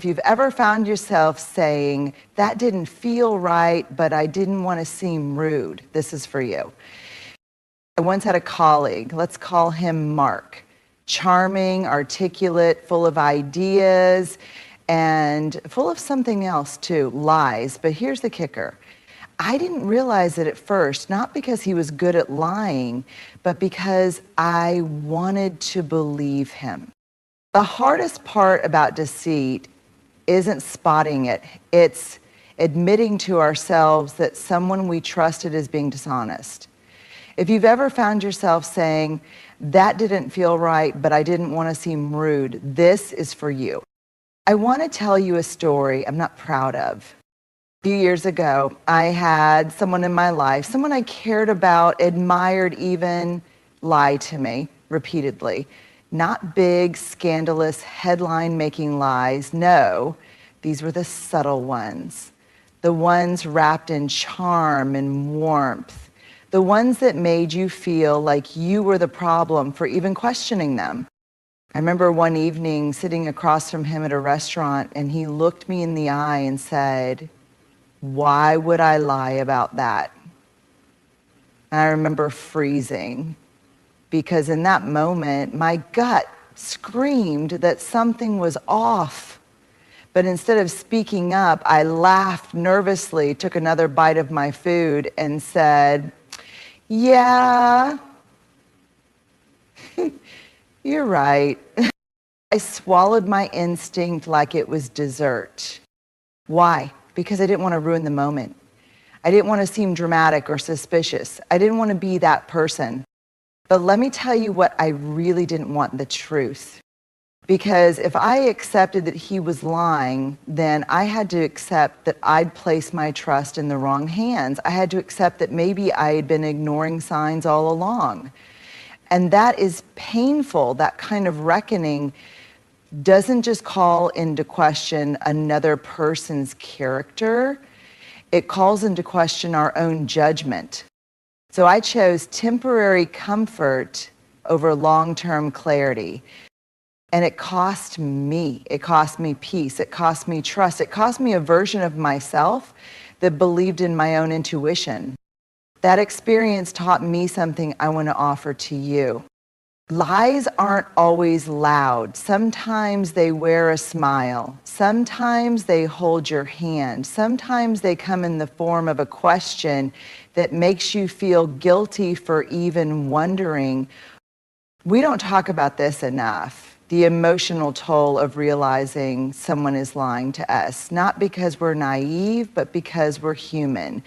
If you've ever found yourself saying, that didn't feel right, but I didn't want to seem rude, this is for you. I once had a colleague, let's call him Mark. Charming, articulate, full of ideas, and full of something else too, lies. But here's the kicker. I didn't realize it at first, not because he was good at lying, but because I wanted to believe him. The hardest part about deceit isn't spotting it. It's admitting to ourselves that someone we trusted is being dishonest. If you've ever found yourself saying, that didn't feel right, but I didn't want to seem rude, this is for you. I want to tell you a story I'm not proud of. A few years ago, I had someone in my life, someone I cared about, admired even, lie to me repeatedly. Not big, scandalous, headline-making lies. No, these were the subtle ones. The ones wrapped in charm and warmth. The ones that made you feel like you were the problem for even questioning them. I remember one evening sitting across from him at a restaurant, and he looked me in the eye and said, why would I lie about that? And I remember freezing, because in that moment, my gut screamed that something was off. But instead of speaking up, I laughed nervously, took another bite of my food, and said, yeah, you're right. I swallowed my instinct like it was dessert. Why? Because I didn't want to ruin the moment. I didn't want to seem dramatic or suspicious. I didn't want to be that person. But let me tell you what I really didn't want, the truth. Because if I accepted that he was lying, then I had to accept that I'd placed my trust in the wrong hands. I had to accept that maybe I had been ignoring signs all along. And that is painful. That kind of reckoning doesn't just call into question another person's character. It calls into question our own judgment. So I chose temporary comfort over long-term clarity. And it cost me. It cost me peace. It cost me trust. It cost me a version of myself that believed in my own intuition. That experience taught me something I want to offer to you. Lies aren't always loud. Sometimes they wear a smile. Sometimes they hold your hand. Sometimes they come in the form of a question that makes you feel guilty for even wondering. We don't talk about this enough. The emotional toll of realizing someone is lying to us, not because we're naive, but because we're human,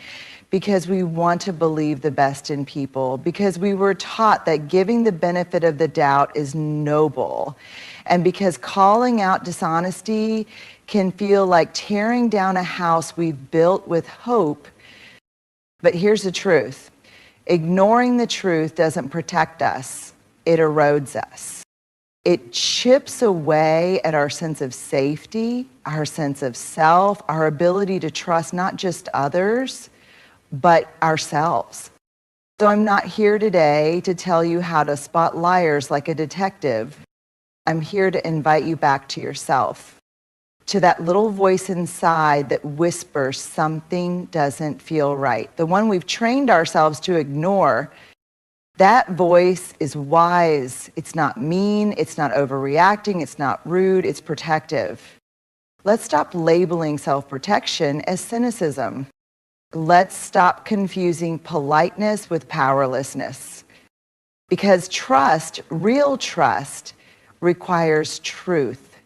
because we want to believe the best in people, because we were taught that giving the benefit of the doubt is noble, and because calling out dishonesty can feel like tearing down a house we've built with hope. But here's the truth. Ignoring the truth doesn't protect us, it erodes us. It chips away at our sense of safety, our sense of self, our ability to trust not just others, but ourselves. So I'm not here today to tell you how to spot liars like a detective. I'm here to invite you back to yourself, to that little voice inside that whispers something doesn't feel right, the one we've trained ourselves to ignore. That voice is wise. It's not mean, it's not overreacting, it's not rude, it's protective. Let's stop labeling self-protection as cynicism. Let's stop confusing politeness with powerlessness. Because trust, real trust, requires truth.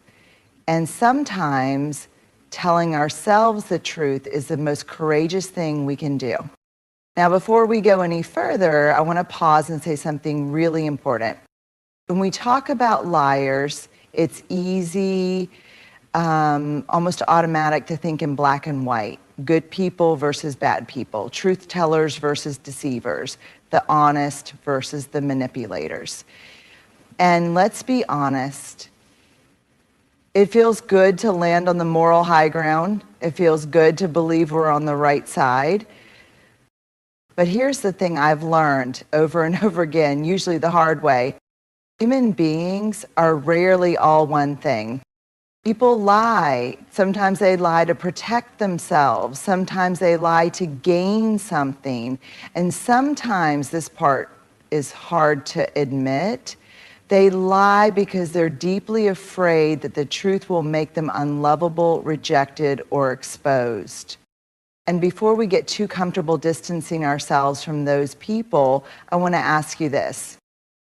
And sometimes telling ourselves the truth is the most courageous thing we can do. Now, before we go any further, I want to pause and say something really important. When we talk about liars, it's easy, almost automatic to think in black and white. Good people versus bad people, truth tellers versus deceivers, the honest versus the manipulators. And let's be honest, it feels good to land on the moral high ground. It feels good to believe we're on the right side. But here's the thing I've learned over and over again, usually the hard way. Human beings are rarely all one thing. People lie. Sometimes they lie to protect themselves. Sometimes they lie to gain something. And sometimes, this part is hard to admit, they lie because they're deeply afraid that the truth will make them unlovable, rejected, or exposed. And before we get too comfortable distancing ourselves from those people, I want to ask you this.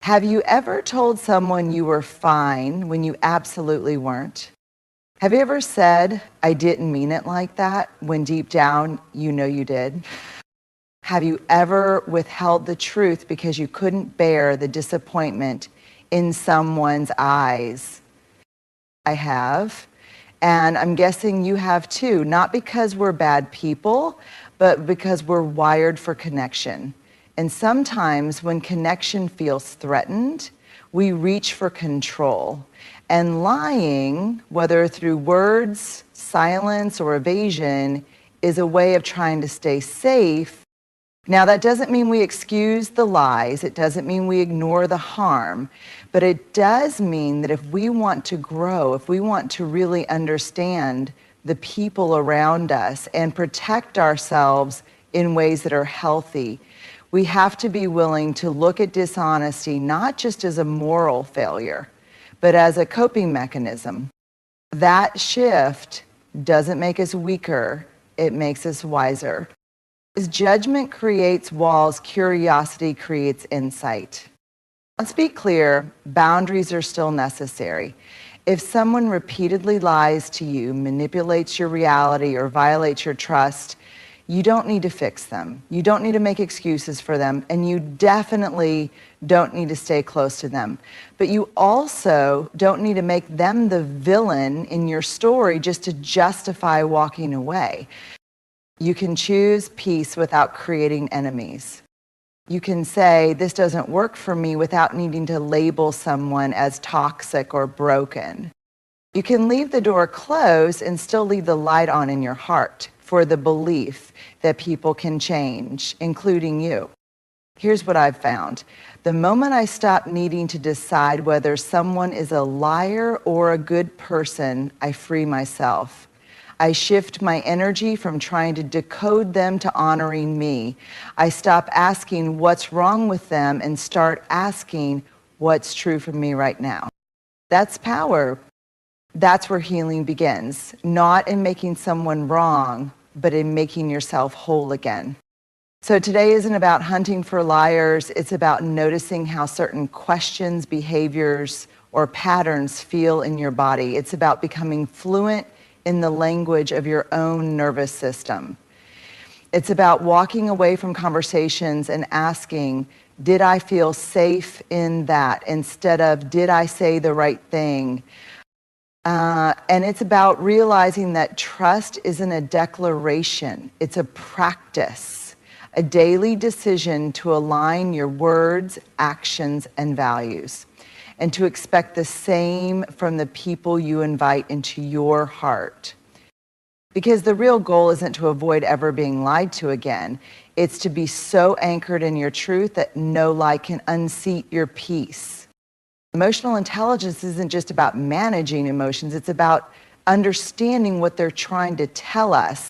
Have you ever told someone you were fine when you absolutely weren't? Have you ever said, I didn't mean it like that, when deep down you know you did? Have you ever withheld the truth because you couldn't bear the disappointment in someone's eyes? I have. And I'm guessing you have too, not because we're bad people, but because we're wired for connection. And sometimes when connection feels threatened, we reach for control. And lying, whether through words, silence, or evasion, is a way of trying to stay safe. Now, that doesn't mean we excuse the lies. It doesn't mean we ignore the harm. But it does mean that if we want to grow, if we want to really understand the people around us and protect ourselves in ways that are healthy, we have to be willing to look at dishonesty not just as a moral failure, but as a coping mechanism. That shift doesn't make us weaker, it makes us wiser. As judgment creates walls, curiosity creates insight. Let's be clear, boundaries are still necessary. If someone repeatedly lies to you, manipulates your reality, or violates your trust, you don't need to fix them. You don't need to make excuses for them, and you definitely don't need to stay close to them. But you also don't need to make them the villain in your story just to justify walking away. You can choose peace without creating enemies. You can say, this doesn't work for me, without needing to label someone as toxic or broken. You can leave the door closed and still leave the light on in your heart for the belief that people can change, including you. Here's what I've found. The moment I stop needing to decide whether someone is a liar or a good person, I free myself. I shift my energy from trying to decode them to honoring me. I stop asking what's wrong with them and start asking what's true for me right now. That's power. That's where healing begins, not in making someone wrong, but in making yourself whole again. So today isn't about hunting for liars. It's about noticing how certain questions, behaviors, or patterns feel in your body. It's about becoming fluent in the language of your own nervous system. It's about walking away from conversations and asking, did I feel safe in that? Instead of, did I say the right thing? And it's about realizing that trust isn't a declaration, it's a practice, a daily decision to align your words, actions, and values, and to expect the same from the people you invite into your heart. Because the real goal isn't to avoid ever being lied to again, it's to be so anchored in your truth that no lie can unseat your peace. Emotional intelligence isn't just about managing emotions, it's about understanding what they're trying to tell us.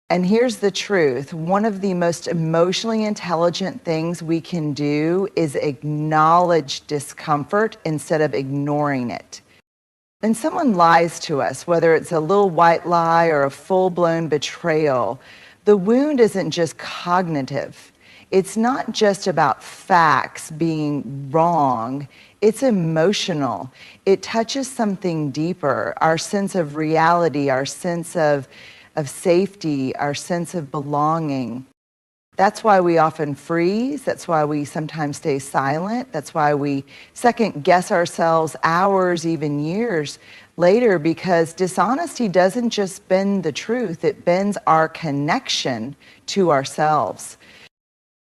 And here's the truth. One of the most emotionally intelligent things we can do is acknowledge discomfort instead of ignoring it. When someone lies to us, whether it's a little white lie or a full-blown betrayal, the wound isn't just cognitive. It's not just about facts being wrong. It's emotional. It touches something deeper, our sense of reality, our sense of safety, our sense of belonging. That's why we often freeze. That's why we sometimes stay silent. That's why we second guess ourselves hours, even years later, because dishonesty doesn't just bend the truth, it bends our connection to ourselves.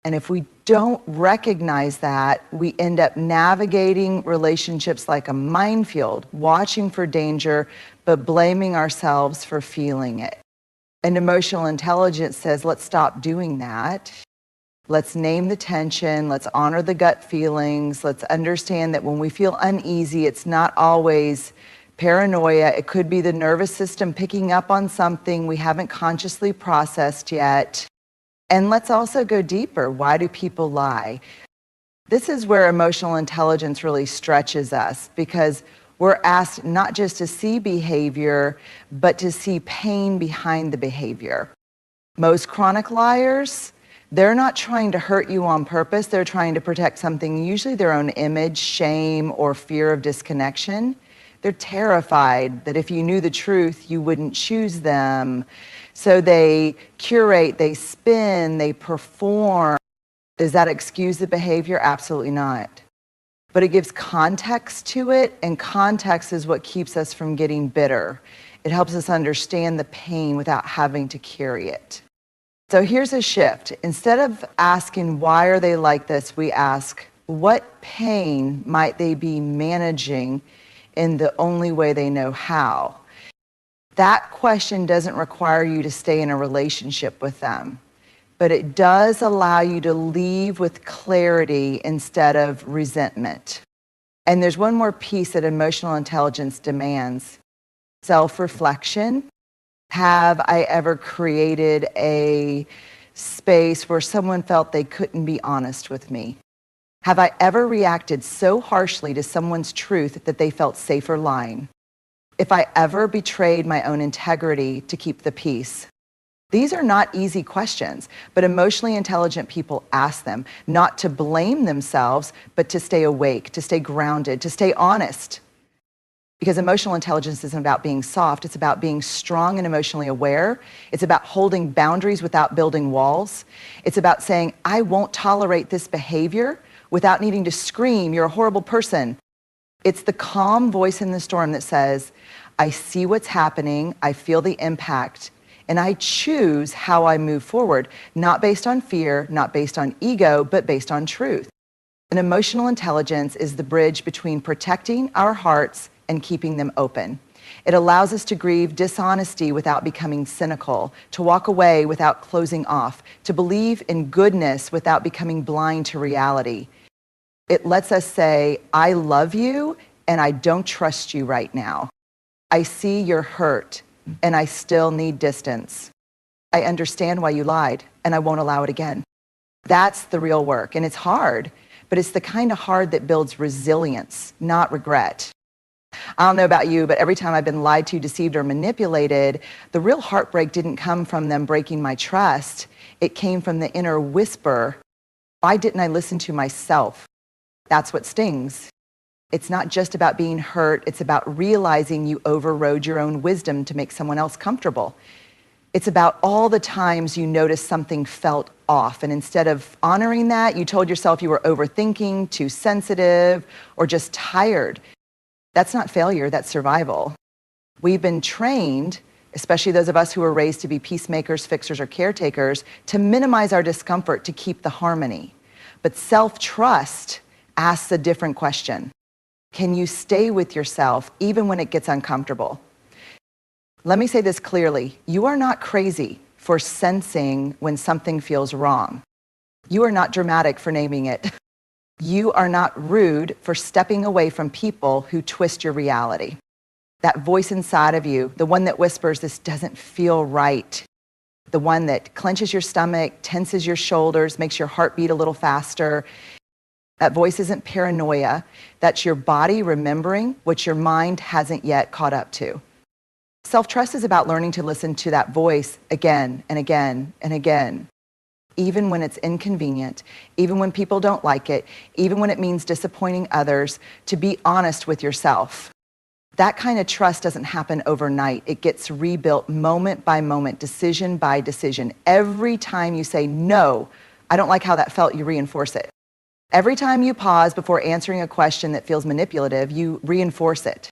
And if we don't recognize that, we end up navigating relationships like a minefield, watching for danger, but blaming ourselves for feeling it. And emotional intelligence says, let's stop doing that. Let's name the tension. Let's honor the gut feelings. Let's understand that when we feel uneasy, it's not always Paranoia, it could be the nervous system picking up on something we haven't consciously processed yet. And let's also go deeper. Why do people lie? This is where emotional intelligence really stretches us, because we're asked not just to see behavior, but to see pain behind the behavior. Most chronic liars, they're not trying to hurt you on purpose. They're trying to protect something, usually their own image, shame, or fear of disconnection. They're terrified that if you knew the truth, you wouldn't choose them. So they curate, they spin, they perform. Does that excuse the behavior? Absolutely not. But it gives context to it, and context is what keeps us from getting bitter. It helps us understand the pain without having to carry it. So here's a shift. Instead of asking, why are they like this, we ask, what pain might they be managing in the only way they know how? That question doesn't require you to stay in a relationship with them, but it does allow you to leave with clarity instead of resentment. And there's one more piece that emotional intelligence demands: self-reflection. Have I ever created a space where someone felt they couldn't be honest with me? Have I ever reacted so harshly to someone's truth that they felt safer lying? If I ever betrayed my own integrity to keep the peace? These are not easy questions, but emotionally intelligent people ask them, not to blame themselves, but to stay awake, to stay grounded, to stay honest. Because emotional intelligence isn't about being soft, it's about being strong and emotionally aware. It's about holding boundaries without building walls. It's about saying, I won't tolerate this behavior without needing to scream, you're a horrible person. It's the calm voice in the storm that says, I see what's happening, I feel the impact, and I choose how I move forward, not based on fear, not based on ego, but based on truth. And emotional intelligence is the bridge between protecting our hearts and keeping them open. It allows us to grieve dishonesty without becoming cynical, to walk away without closing off, to believe in goodness without becoming blind to reality. It lets us say, I love you and I don't trust you right now. I see you're hurt and I still need distance. I understand why you lied and I won't allow it again. That's the real work, and it's hard, but it's the kind of hard that builds resilience, not regret. I don't know about you, but every time I've been lied to, deceived, or manipulated, the real heartbreak didn't come from them breaking my trust. It came from the inner whisper, why didn't I listen to myself? That's what stings. It's not just about being hurt, it's about realizing you overrode your own wisdom to make someone else comfortable. It's about all the times you noticed something felt off, and instead of honoring that, you told yourself you were overthinking, too sensitive, or just tired. That's not failure, that's survival. We've been trained, especially those of us who were raised to be peacemakers, fixers, or caretakers, to minimize our discomfort to keep the harmony. But self-trust asks a different question. Can you stay with yourself even when it gets uncomfortable? Let me say this clearly. You are not crazy for sensing when something feels wrong. You are not dramatic for naming it. You are not rude for stepping away from people who twist your reality. That voice inside of you, the one that whispers, this doesn't feel right, the one that clenches your stomach, tenses your shoulders, makes your heart beat a little faster, that voice isn't paranoia. That's your body remembering what your mind hasn't yet caught up to. Self-trust is about learning to listen to that voice again and again and again, even when it's inconvenient, even when people don't like it, even when it means disappointing others, to be honest with yourself. That kind of trust doesn't happen overnight. It gets rebuilt moment by moment, decision by decision. Every time you say, no, I don't like how that felt, you reinforce it. Every time you pause before answering a question that feels manipulative, you reinforce it.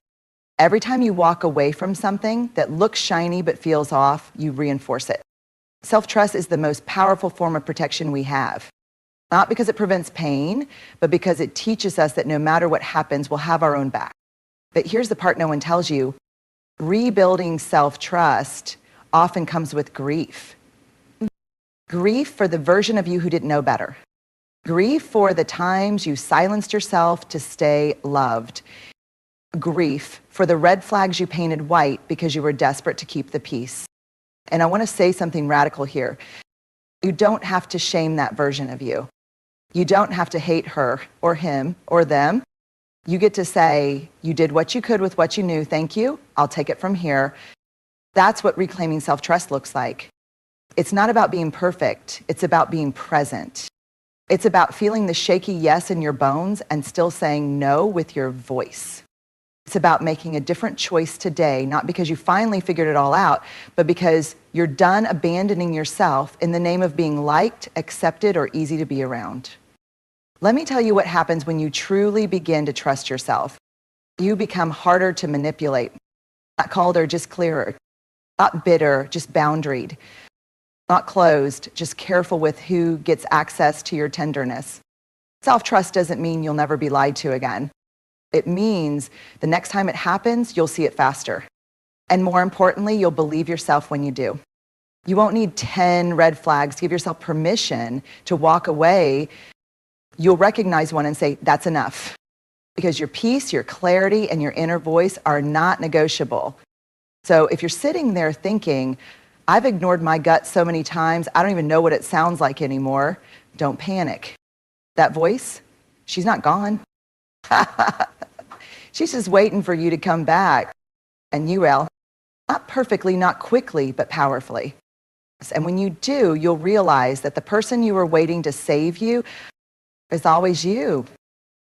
Every time you walk away from something that looks shiny but feels off, you reinforce it. Self-trust is the most powerful form of protection we have. Not because it prevents pain, but because it teaches us that no matter what happens, we'll have our own back. But here's the part no one tells you. Rebuilding self-trust often comes with grief. Grief for the version of you who didn't know better. Grief for the times you silenced yourself to stay loved. grief for the red flags you painted white because you were desperate to keep the peace. And I want to say something radical here. You don't have to shame that version of you. You don't have to hate her or him or them. You get to say, you did what you could with what you knew. Thank you. I'll take it from here. That's what reclaiming self-trust looks like. It's not about being perfect. It's about being present. It's about feeling the shaky yes in your bones and still saying no with your voice. It's about making a different choice today, not because you finally figured it all out, but because you're done abandoning yourself in the name of being liked, accepted, or easy to be around. Let me tell you what happens when you truly begin to trust yourself. You become harder to manipulate, not colder, just clearer, not bitter, just boundaried, not closed, just careful with who gets access to your tenderness. Self-trust doesn't mean you'll never be lied to again. It means the next time it happens, you'll see it faster. And more importantly, you'll believe yourself when you do. You won't need 10 red flags to give yourself permission to walk away. You'll recognize one and say, that's enough. Because your peace, your clarity, and your inner voice are not negotiable. So if you're sitting there thinking, I've ignored my gut so many times, I don't even know what it sounds like anymore, don't panic. That voice, she's not gone. She's just waiting for you to come back. And you will. Not perfectly, not quickly, but powerfully. And when you do, you'll realize that the person you were waiting to save you is always you.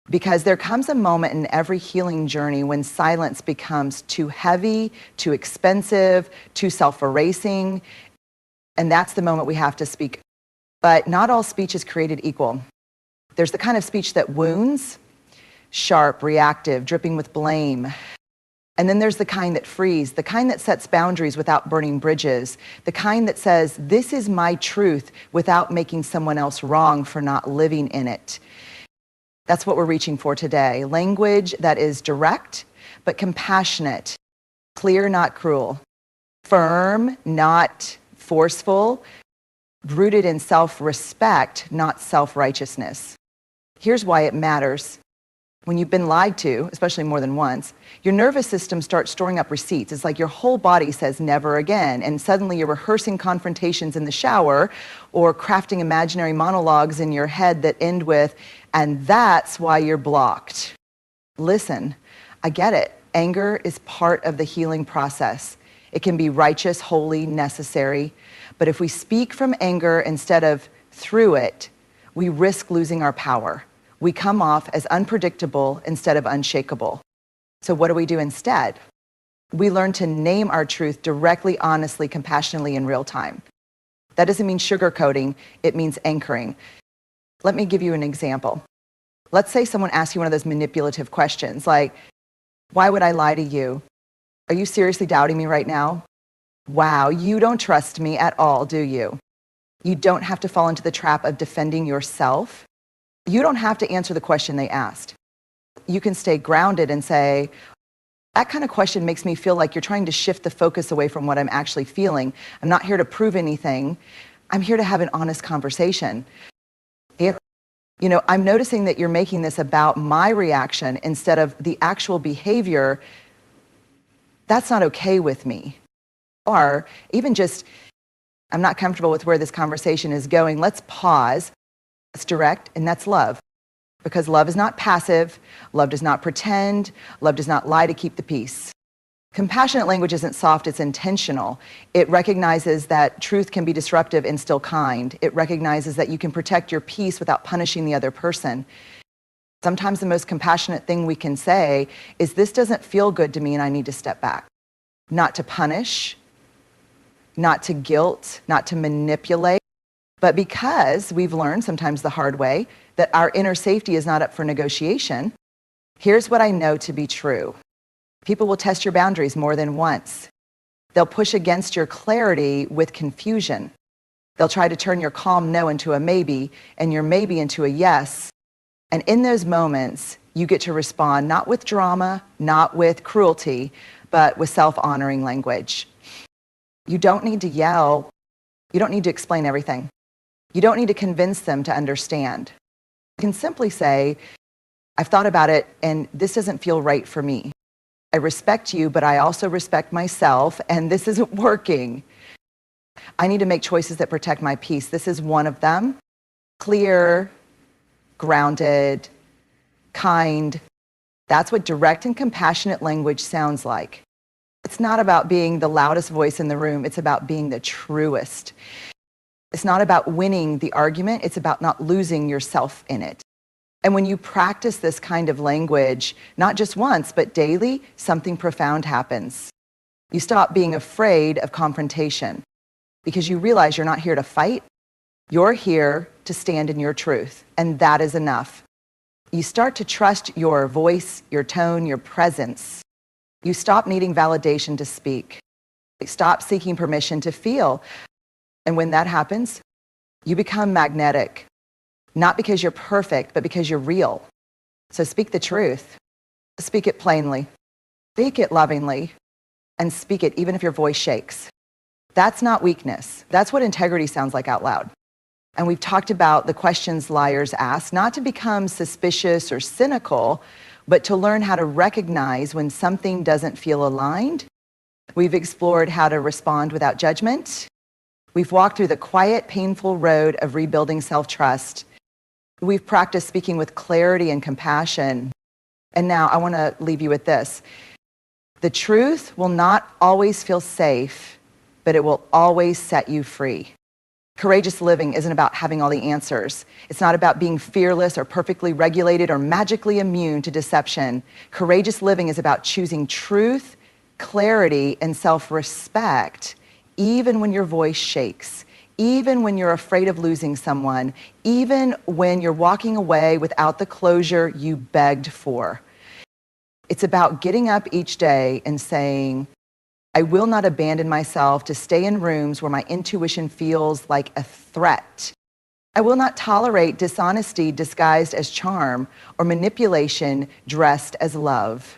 Because there comes a moment in every healing journey when silence becomes too heavy, too expensive, too self-erasing. And that's the moment we have to speak. But not all speech is created equal. There's the kind of speech that wounds, sharp, reactive, dripping with blame. And then there's the kind that frees, the kind that sets boundaries without burning bridges, the kind that says, this is my truth without making someone else wrong for not living in it. That's what we're reaching for today. Language that is direct, but compassionate, clear, not cruel, firm, not forceful, rooted in self-respect, not self-righteousness. Here's why it matters. When you've been lied to, especially more than once, your nervous system starts storing up receipts. It's like your whole body says never again. And suddenly you're rehearsing confrontations in the shower or crafting imaginary monologues in your head that end with, and that's why you're blocked. Listen, I get it. Anger is part of the healing process. It can be righteous, holy, necessary. But if we speak from anger instead of through it, we risk losing our power. We come off as unpredictable instead of unshakable. So what do we do instead? We learn to name our truth directly, honestly, compassionately in real time. That doesn't mean sugarcoating, it means anchoring. Let me give you an example. Let's say someone asks you one of those manipulative questions like, why would I lie to you? Are you seriously doubting me right now? Wow, you don't trust me at all, do you? You don't have to fall into the trap of defending yourself. You don't have to answer the question they asked. You can stay grounded and say, that kind of question makes me feel like you're trying to shift the focus away from what I'm actually feeling. I'm not here to prove anything. I'm here to have an honest conversation. I'm noticing that you're making this about my reaction instead of the actual behavior. That's not okay with me. Or even just, I'm not comfortable with where this conversation is going. Let's pause. That's direct, and that's love. Because love is not passive, love does not pretend, love does not lie to keep the peace. Compassionate language isn't soft, it's intentional. It recognizes that truth can be disruptive and still kind. It recognizes that you can protect your peace without punishing the other person. Sometimes the most compassionate thing we can say is, this doesn't feel good to me and I need to step back. Not to punish, not to guilt, not to manipulate. But because we've learned, sometimes the hard way, that our inner safety is not up for negotiation, here's what I know to be true. People will test your boundaries more than once. They'll push against your clarity with confusion. They'll try to turn your calm no into a maybe and your maybe into a yes. And in those moments, you get to respond not with drama, not with cruelty, but with self-honoring language. You don't need to yell. You don't need to explain everything. You don't need to convince them to understand. You can simply say, I've thought about it and this doesn't feel right for me. I respect you, but I also respect myself, and this isn't working. I need to make choices that protect my peace. This is one of them. Clear, grounded, kind. That's what direct and compassionate language sounds like. It's not about being the loudest voice in the room. It's about being the truest. It's not about winning the argument. It's about not losing yourself in it. And when you practice this kind of language, not just once, but daily, something profound happens. You stop being afraid of confrontation because you realize you're not here to fight. You're here to stand in your truth, and that is enough. You start to trust your voice, your tone, your presence. You stop needing validation to speak. You stop seeking permission to feel. And when that happens, you become magnetic. Not because you're perfect, but because you're real. So speak the truth. Speak it plainly. Speak it lovingly. And speak it even if your voice shakes. That's not weakness. That's what integrity sounds like out loud. And we've talked about the questions liars ask, not to become suspicious or cynical, but to learn how to recognize when something doesn't feel aligned. We've explored how to respond without judgment. We've walked through the quiet, painful road of rebuilding self-trust. We've practiced speaking with clarity and compassion. And now I want to leave you with this. The truth will not always feel safe, but it will always set you free. Courageous living isn't about having all the answers. It's not about being fearless or perfectly regulated or magically immune to deception. Courageous living is about choosing truth, clarity, and self-respect, even when your voice shakes, even when you're afraid of losing someone, even when you're walking away without the closure you begged for. It's about getting up each day and saying, I will not abandon myself to stay in rooms where my intuition feels like a threat. I will not tolerate dishonesty disguised as charm or manipulation dressed as love.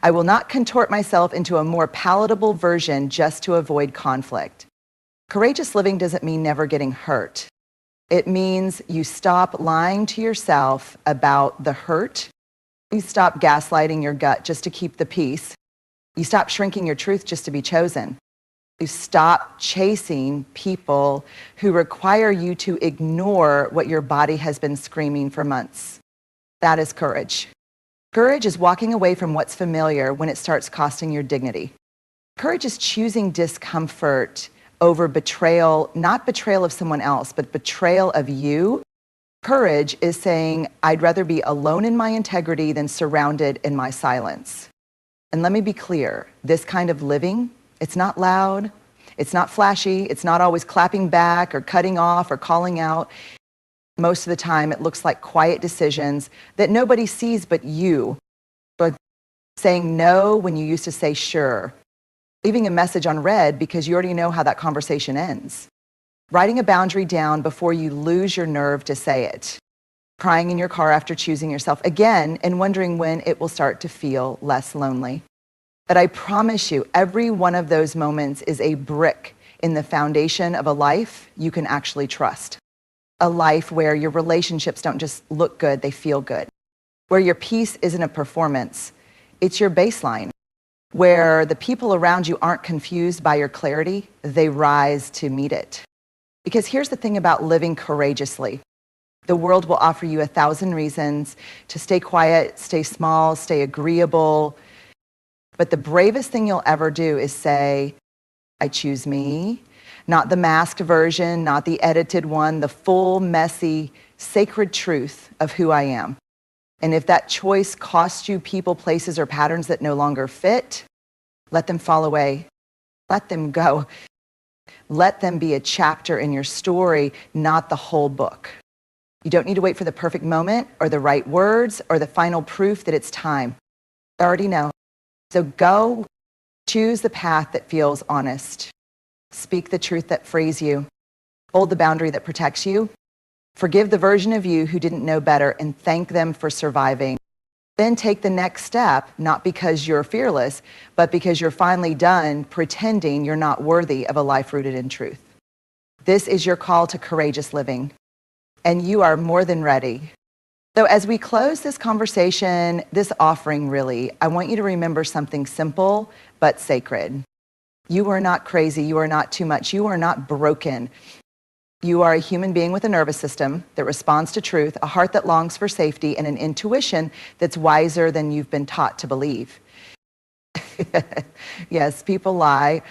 I will not contort myself into a more palatable version just to avoid conflict. Courageous living doesn't mean never getting hurt. It means you stop lying to yourself about the hurt. You stop gaslighting your gut just to keep the peace. You stop shrinking your truth just to be chosen. You stop chasing people who require you to ignore what your body has been screaming for months. That is courage. Courage is walking away from what's familiar when it starts costing your dignity. Courage is choosing discomfort over betrayal, not betrayal of someone else, but betrayal of you. Courage is saying, I'd rather be alone in my integrity than surrounded in my silence. And let me be clear, this kind of living, it's not loud, it's not flashy, it's not always clapping back or cutting off or calling out. Most of the time, it looks like quiet decisions that nobody sees but you. But saying no when you used to say sure. Leaving a message unread because you already know how that conversation ends. Writing a boundary down before you lose your nerve to say it. Crying in your car after choosing yourself again and wondering when it will start to feel less lonely. But I promise you, every one of those moments is a brick in the foundation of a life you can actually trust. A life where your relationships don't just look good, they feel good. Where your peace isn't a performance, it's your baseline. Where the people around you aren't confused by your clarity, they rise to meet it. Because here's the thing about living courageously. The world will offer you 1,000 reasons to stay quiet, stay small, stay agreeable. But the bravest thing you'll ever do is say, I choose me, not the masked version, not the edited one, the full, messy, sacred truth of who I am. And if that choice costs you people, places, or patterns that no longer fit, let them fall away. Let them go. Let them be a chapter in your story, not the whole book. You don't need to wait for the perfect moment or the right words or the final proof that it's time. I already know. So go, choose the path that feels honest. Speak the truth that frees you. Hold the boundary that protects you. Forgive the version of you who didn't know better and thank them for surviving. Then take the next step, not because you're fearless, but because you're finally done pretending you're not worthy of a life rooted in truth. This is your call to courageous living, and you are more than ready. So as we close this conversation, this offering really, I want you to remember something simple but sacred. You are not crazy. You are not too much. You are not broken. You are a human being with a nervous system that responds to truth, a heart that longs for safety, and an intuition that's wiser than you've been taught to believe. Yes, people lie.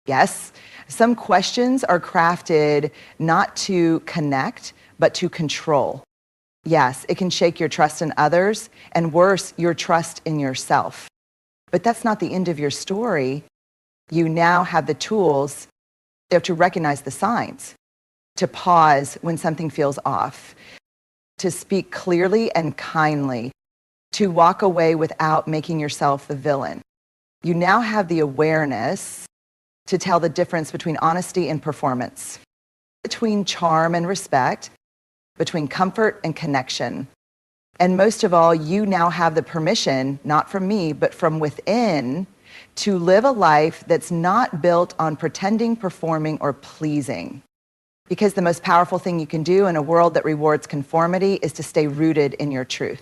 Yes, some questions are crafted not to connect, but to control. Yes, it can shake your trust in others, and worse, your trust in yourself. But that's not the end of your story. You now have the tools to recognize the signs, to pause when something feels off, to speak clearly and kindly, to walk away without making yourself the villain. You now have the awareness to tell the difference between honesty and performance, between charm and respect, between comfort and connection. And most of all, you now have the permission, not from me, but from within, to live a life that's not built on pretending, performing, or pleasing. Because the most powerful thing you can do in a world that rewards conformity is to stay rooted in your truth,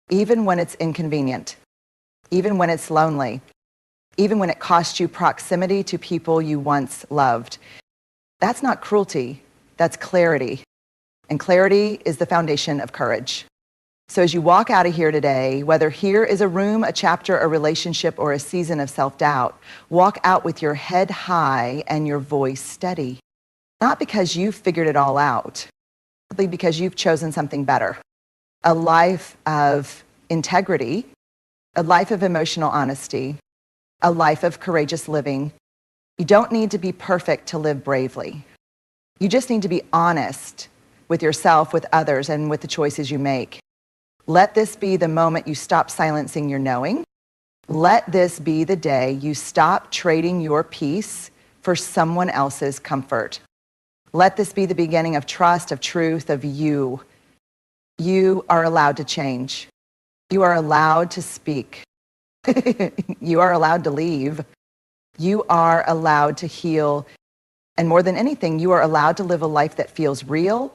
even when it's inconvenient, even when it's lonely, even when it costs you proximity to people you once loved. That's not cruelty, that's clarity. And clarity is the foundation of courage. So as you walk out of here today, whether here is a room, a chapter, a relationship, or a season of self-doubt, walk out with your head high and your voice steady. Not because you've figured it all out, simply because you've chosen something better. A life of integrity, a life of emotional honesty, a life of courageous living. You don't need to be perfect to live bravely. You just need to be honest with yourself, with others, and with the choices you make. Let this be the moment you stop silencing your knowing. Let this be the day you stop trading your peace for someone else's comfort. Let this be the beginning of trust, of truth, of you. You are allowed to change. You are allowed to speak. You are allowed to leave. You are allowed to heal. And more than anything, you are allowed to live a life that feels real,